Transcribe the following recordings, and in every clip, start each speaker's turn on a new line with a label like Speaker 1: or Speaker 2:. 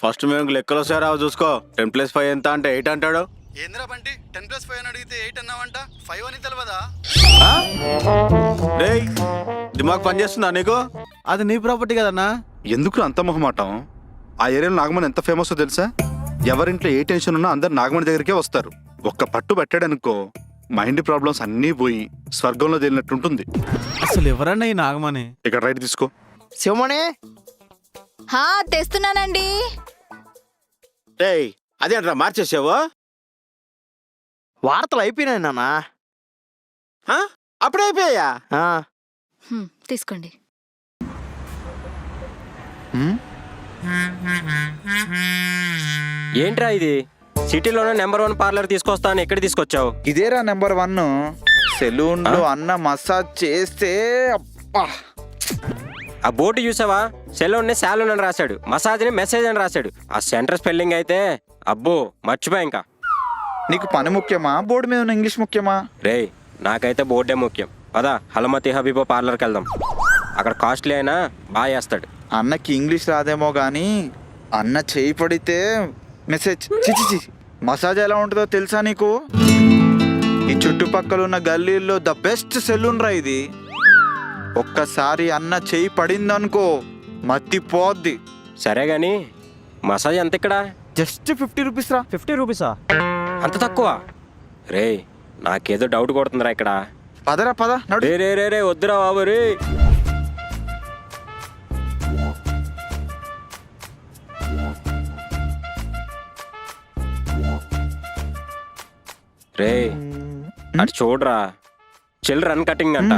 Speaker 1: First మేము లెక్కలు వస్తాయి రావు చూసుకో. 10+5 ఎంత అంటే 8 అంటాడు.
Speaker 2: ఏంద్రా బంటి 10+5 అని అడిగితే 8 అన్నావంట, 5 అని తెలియదా?
Speaker 1: రేయ్ దిమాగ్ పని చేస్తుందా నీకు?
Speaker 3: అది నీ ప్రాపర్టీ కదన్నా.
Speaker 4: ఎందుకు అంత మొహమాటం? ఆ ఏరియాలో నాగమణి ఎంత ఫేమస్ తెలుసా? ఎవరింట్లో ఏ టెన్షన్ ఉన్నా అందరు నాగమణి దగ్గరికే వస్తారు. ఒక్క పట్టు పెట్టాడనుకో మైండ్ ప్రాబ్లమ్స్ అన్నీ పోయి స్వర్గంలో తేలినట్టుంటుంది.
Speaker 3: అసలు ఎవరన్నా ఈ నాగమణి?
Speaker 4: ఇక్కడ రైట్ తీసుకో.
Speaker 5: శివమణి
Speaker 6: హా తెస్తున్నానండి.
Speaker 1: రేయ్ అదేంట్రా మార్చేసావు?
Speaker 5: వార్తలు అయిపోయినాయి నాన్న.
Speaker 1: అప్పుడే అయిపోయా?
Speaker 6: తీసుకోండి.
Speaker 7: ఏంట్రా ఇది? సిటీలోనే నెంబర్ 1 పార్లర్ తీసుకొస్తాను, ఎక్కడ తీసుకొచ్చావు?
Speaker 8: ఇదేరా నెంబర్ 1 సెలూన్ లో అన్న మసాజ్ చేస్తే అబ్బా.
Speaker 7: ఆ బోర్డు చూసావా? సెలూన్ ని సాలూన్ అని రాశాడు, మసాజ్ ని మెసేజ్ అని రాశాడు. ఆ సెంటర్ స్పెల్లింగ్ అయితే అబ్బో మర్చిపోయా. ఇంకా
Speaker 8: నీకు పని ముఖ్యమా బోర్డు మీద ఉన్న ఇంగ్లీష్ ముఖ్యమా?
Speaker 7: రేయ్ నాకైతే బోర్డే ముఖ్యం. పదా హలమతి హబీబో పార్లర్కి వెళ్దాం. అక్కడ కాస్ట్లీ అయినా బాగా చేస్తాడు.
Speaker 8: అన్నకి ఇంగ్లీష్ రాదేమో గానీ అన్న చేయి పడితే మెసేజ్ చిచి మసాజ్ ఎలా ఉంటుందో తెలుసా నీకు? ఈ చుట్టుపక్కల ఉన్న గల్లీల్లో ద బెస్ట్ సెలూన్ రా ఇది. ఒక్కసారి అన్న చేయి పడిందనుకో మత్తిపోద్ది.
Speaker 7: సరే గాని మసాజ్ ఎంత ఇక్కడ?
Speaker 8: జస్ట్ 50 రూపీస్ రా.
Speaker 3: 50 రూపీసా?
Speaker 7: అంత తక్కువ? రేయ్ నాకేదో డౌట్ కొడుతుందిరా ఇక్కడ.
Speaker 8: పదరా పద నడు.
Speaker 7: రే రే రే రే వద్దురా బాబు రే. రే అటు చూడరా, చిల్డ్రన్ కటింగ్ అంట,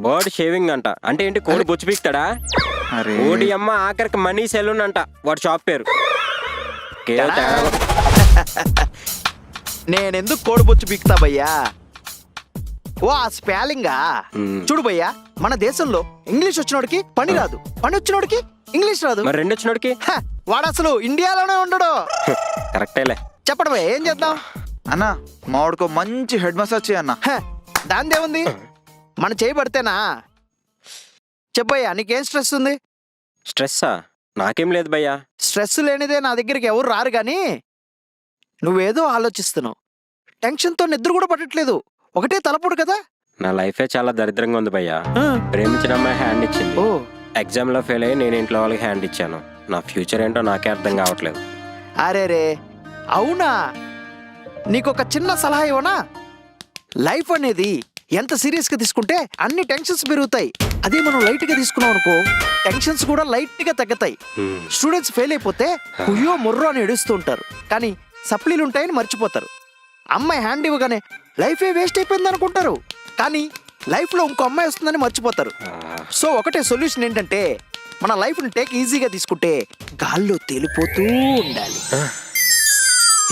Speaker 7: బర్డ్ షేవింగ్ అంట. అంటే ఏంటి, కోడి బొచ్చు పీక్తాడా?
Speaker 8: అరే
Speaker 7: కోడి అమ్మ ఆఖరికి మనీ సెలూన్ అంట వాడు షాప్ పేరు.
Speaker 5: నేనెందుకు కోడిబొచ్చు పీకుతా భయ్యా? ఓ ఆ స్పెల్లింగా చూడు భయ్యా, మన దేశంలో ఇంగ్లీష్ వచ్చినోడికి పని రాదు, పని వచ్చినోడికి ఇంగ్లీష్ రాదు.
Speaker 7: మరి రెండు వచ్చినోడికి?
Speaker 5: వాడు అసలు ఇండియాలోనే ఉండడు.
Speaker 7: కరెక్టేలే.
Speaker 5: చెప్పడం భయ్యా, ఏం చేద్దాం?
Speaker 8: అన్న మావాడికో మంచి హెడ్ మసాజ్ చేయ అన్న.
Speaker 5: దానిదేముంది, మన చేయి పడితేనా? చెప్పయ్యా నీకేం స్ట్రెస్ ఉంది?
Speaker 7: స్ట్రెస్సా? నాకేం లేదు భయ్యా.
Speaker 5: స్ట్రెస్ లేనిదే నా దగ్గరికి ఎవరు రారు కానీ నువ్వేదో ఆలోచిస్తున్నావు. టెన్షన్తో నిద్ర కూడా పట్టట్లేదు. ఒకటే తలపుడు కదా.
Speaker 7: నా లైఫే చాలా దరిద్రంగా ఉంది భయ్యా. ప్రేమించిన అమ్మాయి హ్యాండ్ ఇచ్చింది,
Speaker 5: ఓ
Speaker 7: ఎగ్జామ్ లో ఫెయిల్ అయ్యి నేను ఇంట్లో వాళ్ళకి హ్యాండ్ ఇచ్చాను. నా ఫ్యూచర్ ఏంటో నాకే అర్థం కావట్లేదు.
Speaker 5: అరే రే అవునా? నీకొక చిన్న సలహా ఇవ్వనా? లైఫ్ అనేది ఎంత సీరియస్ గా తీసుకుంటే అన్ని టెన్షన్స్ పెరుగుతాయి. అదే మనం లైట్ గా తీసుకున్నాం అనుకో టెన్షన్స్ కూడా లైట్ గా తగ్గుతాయి. స్టూడెంట్స్ ఫెయిల్ అయిపోతే కుయ్యో మొర్రో అని ఏడుస్తూ ఉంటారు, కానీ సప్లీలు ఉంటాయని మర్చిపోతారు. అమ్మాయి హ్యాండ్ ఇవ్వగానే లైఫే వేస్ట్ అయిపోయింది అనుకుంటారు, కానీ లైఫ్ లో ఇంకో అమ్మాయి వస్తుందని మర్చిపోతారు. సో ఒకటే సొల్యూషన్ ఏంటంటే మన లైఫ్ ని టేక్ ఈజీగా తీసుకుంటే గాల్లో తేలిపోతూ ఉండాలి.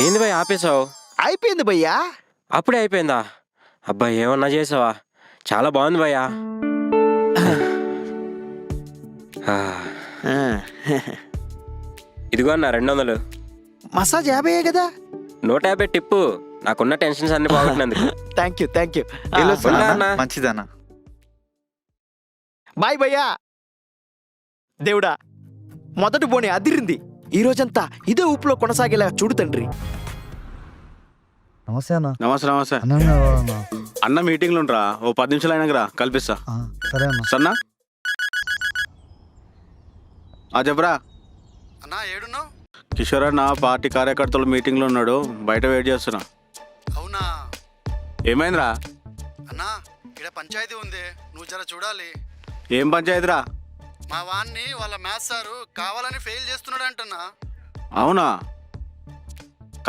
Speaker 7: ఏంది భయ్య ఆపేసావు?
Speaker 5: అయిపోయింది భయ్యా.
Speaker 7: అప్పుడే అయిపోయిందా? అబ్బా ఏమన్నా చేసావా? చాలా బాగుంది భయ్యా. ఇదిగో అన్న 200.
Speaker 5: మసాజ్ 50 కదా?
Speaker 7: 150 టిప్పు. నాకున్న టెన్షన్స్ అన్ని బాగుంటున్నందుకు.
Speaker 5: Thank you thank you.
Speaker 8: మంచిదన్న.
Speaker 5: బాయ్ భయ్యా. దేవుడా మొదటి బోని అదిరింది. ఈ రోజంతా ఇదే ఊపులో కొనసాగేలా చూడు తండ్రి.
Speaker 3: నమస్తే అన్న.
Speaker 1: నమస్తే నమస్తే అన్న. మీటింగ్లు ఉండరా, ఓ 10 నిమిషాలు అయినాక రా, కల్పిస్తా.
Speaker 3: సరే అన్న.
Speaker 1: సన్నా చెప్పరా.
Speaker 2: అన్నా ఏడున్నావు?
Speaker 1: కిషోర్ అన్న పార్టీ కార్యకర్తలు మీటింగ్లో ఉన్నాడు, బయట వెయిట్ చేస్తున్నా.
Speaker 2: అవునా?
Speaker 1: ఏమైందిరా?
Speaker 2: అన్నా ఇక్కడ పంచాయతీ ఉంది, నువ్వు జర చూడాలి.
Speaker 1: ఏం పంచాయతీరా?
Speaker 2: మా వాన్ని వాళ్ళ మ్యాథ్స్ సారు కావాలని ఫెయిల్ చేస్తున్నాడు అంటున్నా.
Speaker 1: అవునా?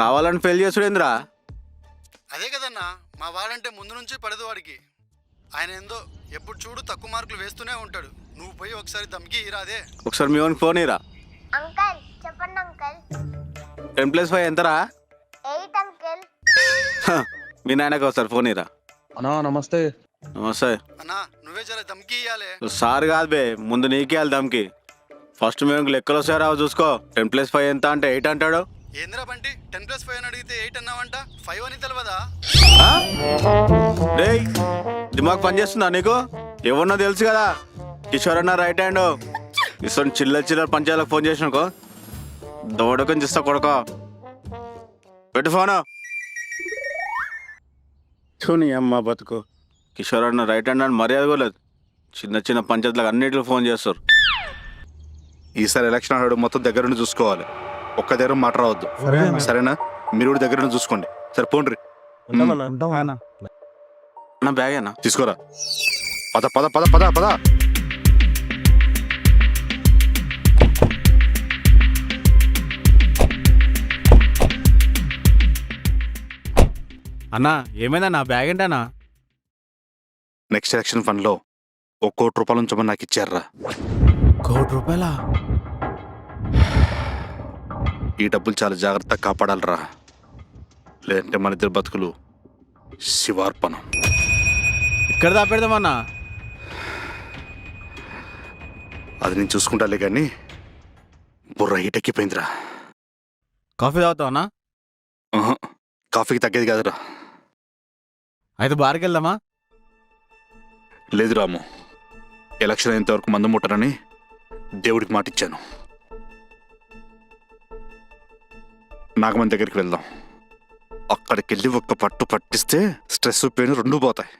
Speaker 1: కావాలని ఫెయిల్ చేసుడేంద్రా?
Speaker 2: అదే కదన్నా, మా వాడంటే ముందు నుంచి పడదు వాడికి. ఆయన ఏందో ఎప్పుడు చూడు తక్కువ మార్కులు వేస్తూనే ఉంటాడు. నువ్వు పోయి ఒకసారి దమ్కి ఇరాదే.
Speaker 1: ఒకసారి మీ వానికి ఫోన్ ఇరా.
Speaker 9: అంకల్ చెప్పండి అంకల్.
Speaker 1: 10+5 ఎంతరా?
Speaker 9: 8 అంకల్.
Speaker 1: మీ నాయనకి ఒకసారి ఫోన్ ఇరా.
Speaker 3: అన్నా నమస్తే.
Speaker 1: నమస్తే
Speaker 2: అన్నా నువ్వే జర దమ్కి ఇయ్యాలే.
Speaker 1: సార్ కాదు బే, ముందు నీకే దమ్కి. ఫస్ట్ మేము లెక్కలు వస్తాయి రావు చూసుకో. 10+5 ఎంత అంటే 8 అంటాడు.
Speaker 2: ఏంద్రా బంటి 10+5 అని అడిగితే 8 అన్నావంట, 5 అని తెలియదా?
Speaker 1: రేయ్ దిమాగ్ పని చేస్తుందా నీకు? ఎవరన్నా తెలుసు కదా, కిషోర్ అన్న రైట్ హ్యాండ్. ఇటువంటి చిల్లర చిల్లర పంచాయతీలకు ఫోన్ చేసినాకో దోడకం చేస్తా కొడక పెట్టు ఫోను చూని అమ్మ బతుకు. కిషోర్ అన్న రైట్ హ్యాండ్ అని మర్యాద కూడా లేదు. చిన్న చిన్న పంచాయతీలకు అన్నిటిలో ఫోన్ చేస్తారు.
Speaker 4: ఈసారి ఎలక్షన్ ఆడాడు మొత్తం దగ్గర నుండి చూసుకోవాలి. ఒక్క దగ్గర మాట రావద్దు, సరేనా? మీరు కూడా దగ్గర నుండి చూసుకోండి. సరే పోండ్రి.
Speaker 1: నా బ్యాగ్ అన్న
Speaker 4: తీసుకోరా. పద పద పద పద పద.
Speaker 3: అన్నా ఏమైందా నా బ్యాగ్ ఏంటన్నా?
Speaker 4: నెక్స్ట్ ఎలక్షన్ ఫండ్ లో ₹1 కోటి ఉంచమని నాకు ఇచ్చారా.
Speaker 3: ₹1 కోటి?
Speaker 4: ఈ డబ్బులు చాలా జాగ్రత్తగా కాపాడాలరా, లేదంటే మన ఇద్దరు బతుకులు శివార్పణం.
Speaker 3: ఇక్కడ దాపెడదామన్నా.
Speaker 4: అది నేను చూసుకుంటాలే కానీ బుర్ర హీటెక్కిపోయిందిరా.
Speaker 3: కాఫీ తాగుతావు అన్నా?
Speaker 4: కాఫీకి తగ్గేది కాదురా.
Speaker 3: అయితే బార్కి వెళ్దామా?
Speaker 4: లేదు రాము, ఎలక్షన్ అయ్యేంత వరకు మందు ముట్టనని దేవుడికి మాట ఇచ్చాను. నాగమణి దగ్గరికి వెళ్దాం. అక్కడికి వెళ్ళి ఒక్క పట్టు పట్టిస్తే స్ట్రెస్ పెయిన్ రెండూ పోతాయి.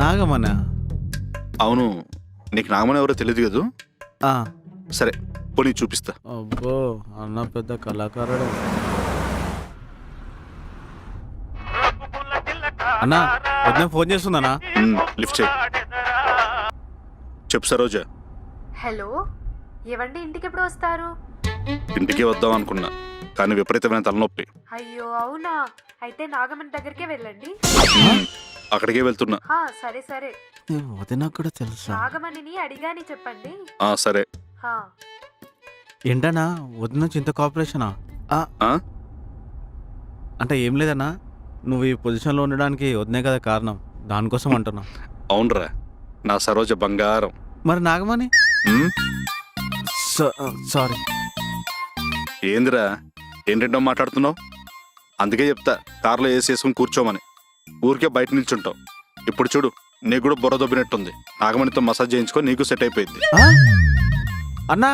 Speaker 3: నాగమన్నా?
Speaker 4: అవును, నీకు నాగమణి ఎవరో తెలియదు కదా.
Speaker 3: ఆ,
Speaker 4: సరే పోనీ చూపిస్తా.
Speaker 3: అబ్బో అన్న పెద్ద కళాకారుడు. అన్నా వద్ద ఫోన్ చేస్తుందన్నా.
Speaker 4: లిఫ్ట్ చేయి. చెప్పు సరోజా.
Speaker 10: హలో, ఏవండి ఇంటికి ఎప్పుడు వస్తారు?
Speaker 4: ఇంటికే వద్దాం అనుకున్నా, కానీ విపరీతమైన తలనొప్పి.
Speaker 10: అయ్యో అవునా, అయితే నాగమణి దగ్గరికే వెళ్ళండి.
Speaker 4: అక్కడికే వెళ్తున్నా.
Speaker 10: సరే సరే,
Speaker 3: వదినా కూడా తెలుసా?
Speaker 10: నాగమణిని అడిగాని చెప్పండి.
Speaker 4: సరే.
Speaker 10: హా,
Speaker 3: ఏంటన్నా వదిన చింత కోఆపరేషనా?
Speaker 4: ఆ?
Speaker 3: అంటే ఏం లేదన్నా, నువ్వు ఈ పొజిషన్లో ఉండడానికి వదినే కదా కారణం, దానికోసం అంటున్నా.
Speaker 4: అవునరా, నా సరోజ బంగారం.
Speaker 3: మరి నాగమణి?
Speaker 4: ఉమ్,
Speaker 3: సారీ.
Speaker 4: ఏందిరా ఏంటంటో మాట్లాడుతున్నావు? అందుకే చెప్తా కారులో ఏసీ వేసుకుని కూర్చోమని. ఊరికే బయట నిల్చుంటావు. ఇప్పుడు చూడు, నీకు కూడా బుర్ర దొబ్బినట్టుంది. నాగమణితో మసాజ్ చేయించుకో, నీకు సెట్ అయిపోయింది.
Speaker 3: అన్నా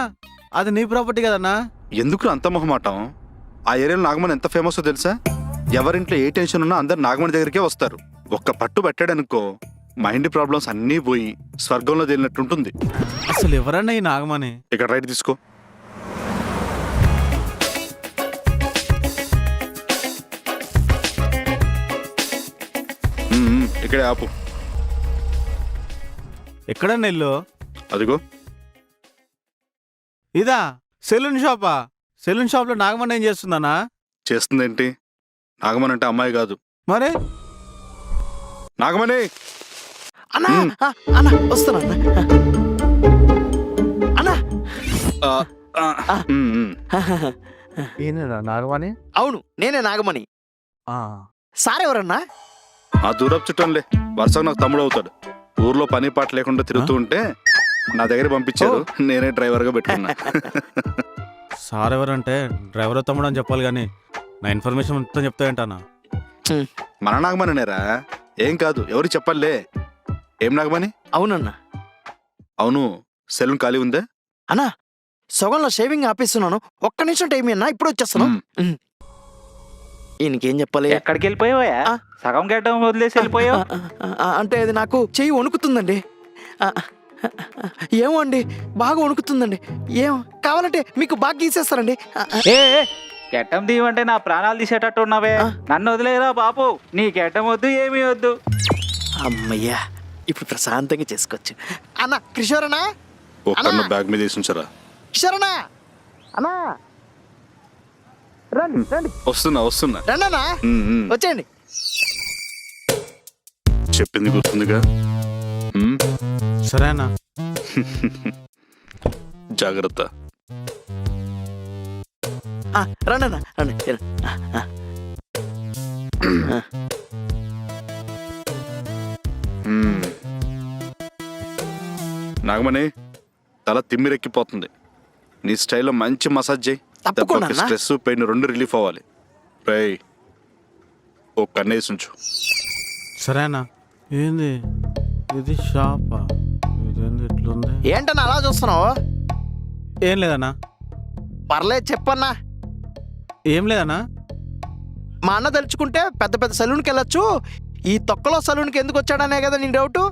Speaker 3: అది నీ ప్రాపర్టీ కదన్నా.
Speaker 4: ఎందుకు అంత మొహమాటం? ఆ ఏరియాలో నాగమణి ఎంత ఫేమస్ తెలుసా? ఎవరింట్లో ఏ టెన్షన్ ఉన్నా అందరు నాగమణి దగ్గరికే వస్తారు. ఒక్క పట్టు పెట్టాడనుకో, మైండ్ ప్రాబ్లమ్స్ అన్నీ పోయి స్వర్గంలో తేలినట్టుంటుంది.
Speaker 3: అసలు ఎవరన్నా ఈ నాగమణి?
Speaker 4: ఇక్కడ రైట్ తీసుకో. ఇక్కడే ఆపు.
Speaker 3: ఎక్కడన్నా ఇల్లు?
Speaker 4: అదిగో.
Speaker 3: ఇదా సెలూన్ షాపా? సెలూన్ షాప్లో నాగమణి ఏం చేస్తుందన్నా?
Speaker 4: చేస్తుందేంటి? నాగమణి అంటే అమ్మాయి కాదు.
Speaker 3: మరి
Speaker 4: నాగమణి.
Speaker 5: అన్నా అన్నా వస్తున్నా అన్నా.
Speaker 3: నాగమణి?
Speaker 5: అవును, నేనే నాగమణి. సార్ ఎవరన్నా?
Speaker 4: ఆ దూరపు చుట్టంలే, వరుసగా నాకు తమ్ముడు అవుతాడు. ఊర్లో పని పాట లేకుండా తిరుగుతూ ఉంటే నా దగ్గర పంపించారు, నేనే డ్రైవర్గా పెట్టుకున్నా.
Speaker 3: సార్ ఎవరంటే డ్రైవర్ తమ్ముడు అని చెప్పాలి కానీ నా ఇన్ఫర్మేషన్ మొత్తం చెప్తా ఏంటన్నా?
Speaker 4: మన నాగమణినేరా, ఏం కాదు, ఎవరు చెప్పాలే. ఏం నాగమణి?
Speaker 5: అవునన్నా.
Speaker 4: అవును, సెలూన్ ఖాళీ ఉందే?
Speaker 5: అన్నా సగంలో షేవింగ్ ఆపేస్తున్నాను, ఒక్క నిమిషం టైం అన్నా, ఇప్పుడు వచ్చేస్తాను. ఈయనకేం చెప్పాలి?
Speaker 8: ఎక్కడికి వెళ్ళిపోయావా? సగం గడ్డం వదిలేసి వెళ్ళిపోయావు.
Speaker 5: అంటే అది నాకు చెయ్యి వణుకుతుందండి. ఏమో అండి, బాగా వణుకుతుందండి. ఏం కావాలంటే మీకు బాగా గీసేస్తారండి.
Speaker 8: ఏ గడ్డం తీయమంటే నా ప్రాణాలు తీసేటట్టు ఉన్నావే. నన్ను వదిలేరా బాపు, నీ గడ్డం వద్దు ఏమీ వద్దు.
Speaker 5: అమ్మయ్యా, ఇప్పుడు ప్రశాంతంగా చేసుకోవచ్చు. అన్న కిషోర్ అన్నా,
Speaker 4: ఒక్కన్న బ్యాగ్ మీద వేసి ఉంచారా?
Speaker 5: కిషోర్ అన్నా, అన్నా రండి రండి.
Speaker 4: వస్తున్నా వస్తున్నా.
Speaker 5: రండి అన్నా, వచ్చేయండి.
Speaker 4: చెప్పింది గుర్తుందిగా.
Speaker 3: సరే అన్నా.
Speaker 4: జాగ్రత్త.
Speaker 5: రండి అన్నా రండి.
Speaker 4: నాగమణి, తల తిమ్మిరెక్కిపోతుంది. నీ స్టైల్లో మంచి మసాజ్ చేయి.
Speaker 5: తప్పకుండా అన్నా.
Speaker 4: స్ట్రెస్ పెయిన్ రెండు రిలీఫ్ అవ్వాలి. రేయ్, ఓ కన్నేసి ఉంచు.
Speaker 3: సరే అన్నా. ఏంది ఇది షాపా? ఇదేంది ఇట్లుంది?
Speaker 5: ఏంటన్నా అలా చూస్తున్నావు?
Speaker 3: ఏం లేదన్నా.
Speaker 5: పర్లేదు చెప్పన్నా.
Speaker 3: ఏం లేదన్నా.
Speaker 5: మా అన్న తలుచుకుంటే పెద్ద పెద్ద సలూన్కి వెళ్ళొచ్చు, ఈ తొక్కలో సలూన్కి ఎందుకు వచ్చాడనే కదా నీ డౌట్.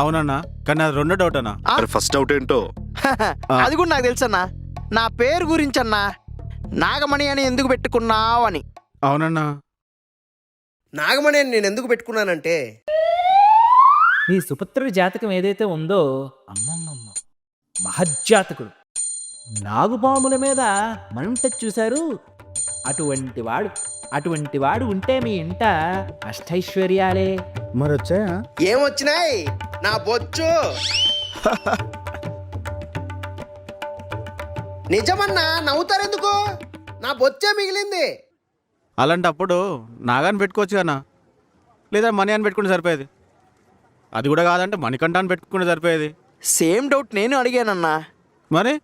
Speaker 3: అవునన్నా, కానీ అది రెండో డౌట్ అన్నా.
Speaker 5: ఆ?
Speaker 4: మరి ఫస్ట్ అవుట్ ఏంటో
Speaker 5: అది కూడా నాకు తెలుసన్నా. నా పేరు గురించి అన్నా, నాగమణి అని ఎందుకు పెట్టుకున్నావు అని.
Speaker 3: అవునన్నా.
Speaker 11: నాగమణి అని నేను ఎందుకు పెట్టుకున్నానంటే,
Speaker 12: నీ సుపుత్రుడి జాతకం ఏదైతే ఉందో అమ్మమ్మమ్మ మహజ్జాతకుడు, నాగుపాముల మీద మంట చూశారు. అటువంటి వాడు ఉంటే మీ ఇంట అష్టైశ్వర్యాలే.
Speaker 3: మరి వచ్చాయా?
Speaker 11: ఏమొచ్చినాయి నా బొచ్చు. నిజమన్నా, నవ్వుతారెందుకు? నా బొచ్చే మిగిలింది.
Speaker 3: అలాంటప్పుడు నాగాన్ని పెట్టుకోవచ్చు కన్నా, లేదా మనీ అని పెట్టుకుంటే సరిపోయేది. అది కూడా కాదంటే మణికంఠ అని పెట్టుకుంటే సరిపోయేది.
Speaker 5: సేమ్ డౌట్ నేను అడిగానన్నా.
Speaker 3: మరి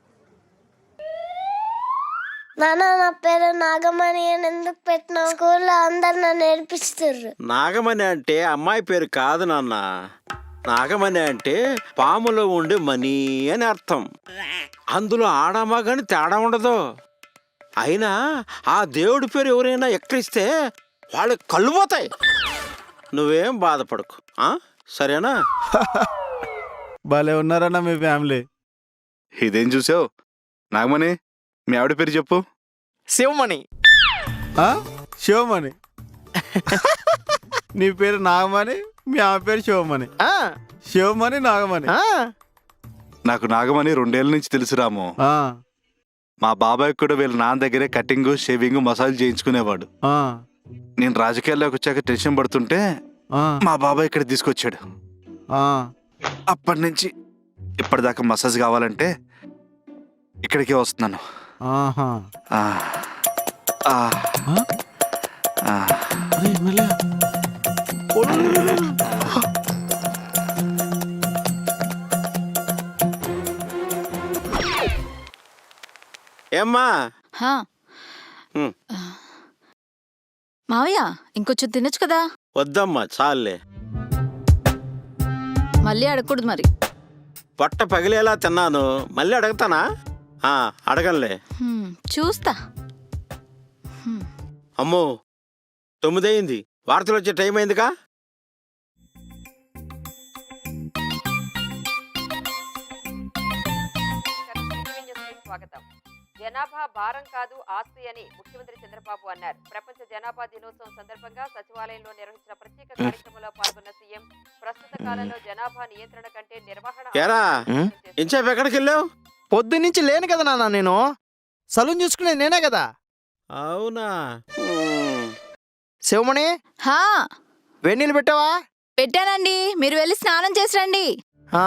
Speaker 9: నాన్న నా పేరు నాగమణి అని ఎందుకు పెట్టినావు? స్కూల్లో అందరు నన్ను నేర్పిస్తారు.
Speaker 1: నాగమణి అంటే అమ్మాయి పేరు కాదు నాన్న. నాగమణి అంటే పాములో ఉండే మణి అని అర్థం. అందులో ఆడమగాని తేడా ఉండదు. అయినా ఆ దేవుడి పేరు ఎవరైనా ఎక్కడిస్తే వాళ్ళకి కళ్ళు పోతాయి. నువ్వేం బాధపడకు, సరేనా?
Speaker 3: భలే ఉన్నారన్నా మీ ఫ్యామిలీ.
Speaker 4: ఇదేం చూసావు? నాగమణి, మీ ఆవిడ పేరు చెప్పు.
Speaker 5: శివమణి.
Speaker 3: శివమణి. నీ పేరు నాగమణి, మీ ఆమె పేరు శివమణి.
Speaker 5: ఆ,
Speaker 3: శివమణి, నాగమణి.
Speaker 5: ఆ,
Speaker 4: నాకు నాగమణి 2 ఏళ్ళ నుంచి తెలుసు రాము.
Speaker 3: ఆ,
Speaker 4: మా బాబాయ్ కూడా వీళ్ళ నాన్న దగ్గరే కటింగ్, షేవింగ్, మసాజ్ చేయించుకునేవాడు.
Speaker 3: ఆ,
Speaker 4: నేను రాజకీయాల్లోకి వచ్చాక టెన్షన్ పడుతుంటే
Speaker 3: ఆ,
Speaker 4: మా బాబాయ్ ఇక్కడ తీసుకొచ్చాడు.
Speaker 3: ఆ.
Speaker 4: అప్పటి నుంచి ఇప్పటిదాకా మసాజ్ కావాలంటే ఇక్కడికే వస్తున్నాను.
Speaker 3: ఆహా.
Speaker 4: ఆ, ఆ, ఆ.
Speaker 3: అరే, మెల్లగా.
Speaker 1: ఏమ్మా?
Speaker 6: హా.
Speaker 1: హ్మ్.
Speaker 6: మావయ్య ఇంకొంచెం తినొచ్చు కదా.
Speaker 1: వద్దమ్మా, చాలులే.
Speaker 6: మళ్ళీ అడగకూడదు మరి.
Speaker 1: పొట్ట పగిలేలా తిన్నాను, మళ్ళీ అడగతానా? అడగనులే.
Speaker 6: చూస్తా.
Speaker 1: అమ్మో, 9 అయింది. వార్తలు వచ్చే టైం అయిందిగా.
Speaker 13: స్వాగతం. జనాభా భారం కాదు ఆస్తి అని ముఖ్యమంత్రి చంద్రబాబు అన్నారు. ప్రపంచ జనాభా దినోత్సవం సందర్భంగా సచివాలయంలో నిర్వహించిన ప్రత్యేక కార్యక్రమంలో పాల్గొన్న సీఎం ప్రస్తుత కాలంలో జనాభా నియంత్రణ కంటే నిర్వహణ.
Speaker 1: ఏరా, ఇంచేపు ఎక్కడికి వెళ్ళావు?
Speaker 5: పొద్దున్నుంచి లేను కదా నాన్న. నేను సలూన్ చూసుకునేది నేనే కదా.
Speaker 1: అవునా?
Speaker 5: శివమణి,
Speaker 6: హా,
Speaker 5: వెన్నీళ్ళు పెట్టావా?
Speaker 6: పెట్టానండి. మీరు వెళ్ళి స్నానం చేసి రండి.
Speaker 5: ఆ,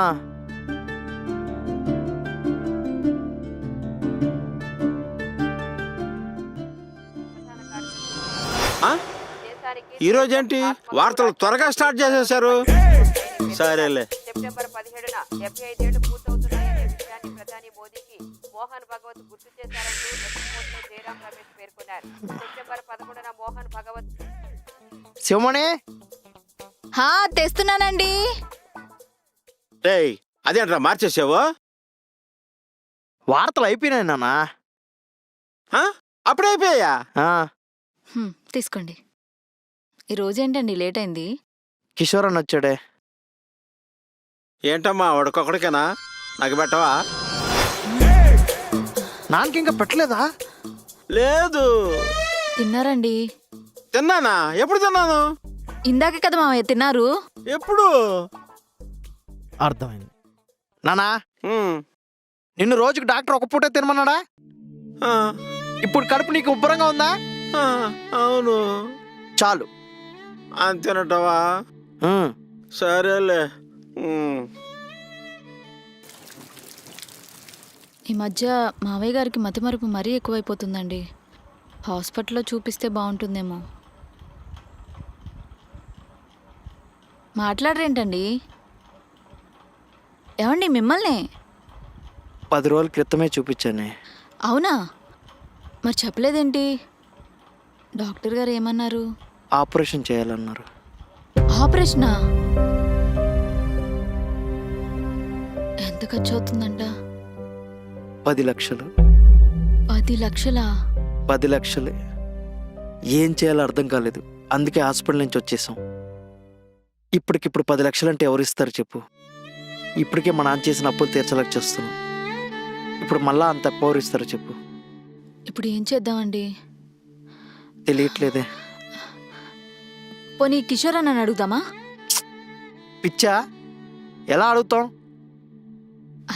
Speaker 1: ఈ రోజేంటి వార్తలు త్వరగా స్టార్ట్ చేసేశారు? సరేలే.
Speaker 13: సెప్టెంబర్ 17న 75 ఏళ్లు పూర్తవుతున్నాయనే విషయాన్ని ప్రధాని మోదీకి మోహన్ భగవత్ గుర్తు చేశారంటూ ఎక్స్పోర్ట్లో జయరాం రమేష్ పేర్కొన్నారు. సెప్టెంబర్ 11న మోహన్ భగవత్.
Speaker 5: శివమణి,
Speaker 6: హా, తెస్తున్నానండి.
Speaker 1: రేయ్, అదేంట్రా మార్చేసావు?
Speaker 5: వార్తలు అయిపోయినాయి నాన్న.
Speaker 1: అప్పుడే అయిపోయా?
Speaker 6: తీసుకోండి. ఈ రోజేంటండి లేట్ అయింది?
Speaker 5: కిషోర్ అని వచ్చాడే.
Speaker 1: ఏంటమ్మా, వాడికొక్కడికేనా? నాకు పెట్టవా?
Speaker 5: నాన్నకి ఇంకా పెట్టలేదా?
Speaker 1: లేదు.
Speaker 6: తిన్నారండి?
Speaker 1: తిన్నానా? ఎప్పుడు తిన్నాను?
Speaker 6: ఇందాకే కదా మావయ్య తిన్నారు.
Speaker 1: ఎప్పుడు?
Speaker 5: అర్థమైంది. నానా, నిన్ను రోజుకి డాక్టర్ ఒక పూటే తినమన్నాడా? ఇప్పుడు కడుపు నీకు ఉబ్బరంగా ఉందా?
Speaker 1: అవును.
Speaker 5: చాలు.
Speaker 1: అంతేనటవా? సరేలే.
Speaker 6: ఈ మధ్య మావయ్య గారికి మతిమరుపు మరీ ఎక్కువైపోతుందండి. హాస్పిటల్లో చూపిస్తే బాగుంటుందేమో. మాట్లాడరేంటండి? ఏమండి, మిమ్మల్ని
Speaker 5: 10 రోజుల క్రితమే చూపించానే.
Speaker 6: అవునా? మరి చెప్పలేదేంటి? డాక్టర్ గారు ఏమన్నారు?
Speaker 5: ఆపరేషన్ చేయాలన్నారు.
Speaker 6: ఆపరేషనా? ఎంత ఖర్చు అవుతుందంట?
Speaker 5: 10 లక్షలు.
Speaker 6: 10 లక్షలా?
Speaker 5: 10 లక్షలే. ఏం చేయాలో అర్థం కాలేదు, అందుకే హాస్పిటల్ నుంచి వచ్చేసాం. ఇప్పటికిప్పుడు 10 లక్షలంటే ఎవరిస్తారు చెప్పు? ఇప్పటికే మా నాన్న చేసిన అప్పులు తీర్చలేక చేస్తున్నాం. ఇప్పుడు మళ్ళా అంత ఎవరు ఇస్తారు చెప్పు?
Speaker 6: ఇప్పుడు ఏం చేద్దామండి?
Speaker 5: తెలియట్లేదే.
Speaker 6: పోనీ కిషోర్ అన్నని అడుగుదామా?
Speaker 5: పిచ్చా, ఎలా అడుగుతాం?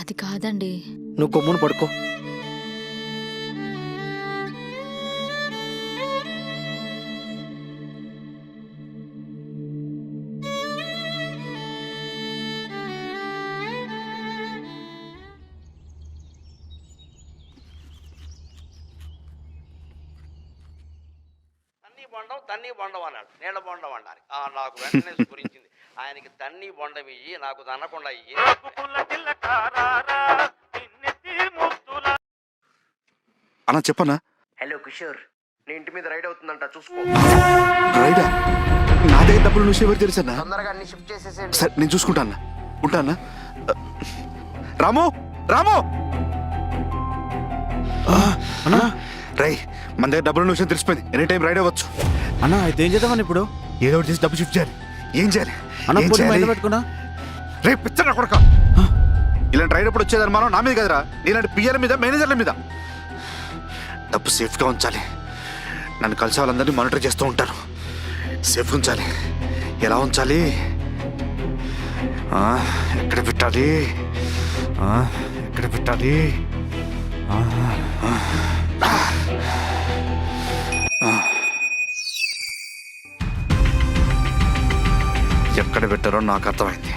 Speaker 6: అది కాదండి.
Speaker 5: నువ్వు గమ్మున పడుకో.
Speaker 11: తన్ని బొండం అన్నాడు, నీళ్ళ బొండం అన్నారు. నాకు వెంటనే స్ఫురించింది, ఆయనకి తన్ని బొండం ఇయ్యి, నాకు తన్నకుండా ఇయ్యి.
Speaker 4: అన్నా చెప్పన్నా.
Speaker 11: హలో కిషోర్, నీ ఇంటి మీద రైడ్ అవుతుందంట, చూసుకో.
Speaker 4: రైడా? నా దగ్గర డబ్బులు విషయం ఎవరు తెలుసన్నా?
Speaker 11: తొందరగా అన్ని షిఫ్ట్ చేసేసేయండి.
Speaker 4: సరే నేను చూసుకుంటా అన్న. ఉంటానా? రాము, రాము! రై, మన దగ్గర డబ్బులు విషయం తెలిసిపోయింది. ఎనీ టైం రైడ్ అవ్వచ్చు.
Speaker 3: అన్న అయితే ఏం చేద్దామని ఇప్పుడు?
Speaker 4: ఏదో ఒకటి చేసి డబ్బు షిఫ్ట్ చేయాలి. ఏం చేయాలి?
Speaker 3: అన్న
Speaker 4: ఏం
Speaker 3: పోనీ
Speaker 4: చేయాలి?
Speaker 3: మైండ్ పెట్టుకున్నా.
Speaker 4: రే పిచ్చరా కొడక, ఇలాంటి రైడ్ అప్పుడు వచ్చేదాన్ని మనం నా మీద కదరా, ఇలాంటి పిఎల మీద, మేనేజర్ల మీద. డబ్బు సేఫ్గా ఉంచాలి. నన్ను కలిసే వాళ్ళందరినీ మానిటర్ చేస్తూ ఉంటారు. సేఫ్ ఉంచాలి. ఎలా ఉంచాలి? ఎక్కడ పెట్టాలి? ఎక్కడ పెట్టాలి? ఎక్కడ పెట్టారో నాకు అర్థమైంది.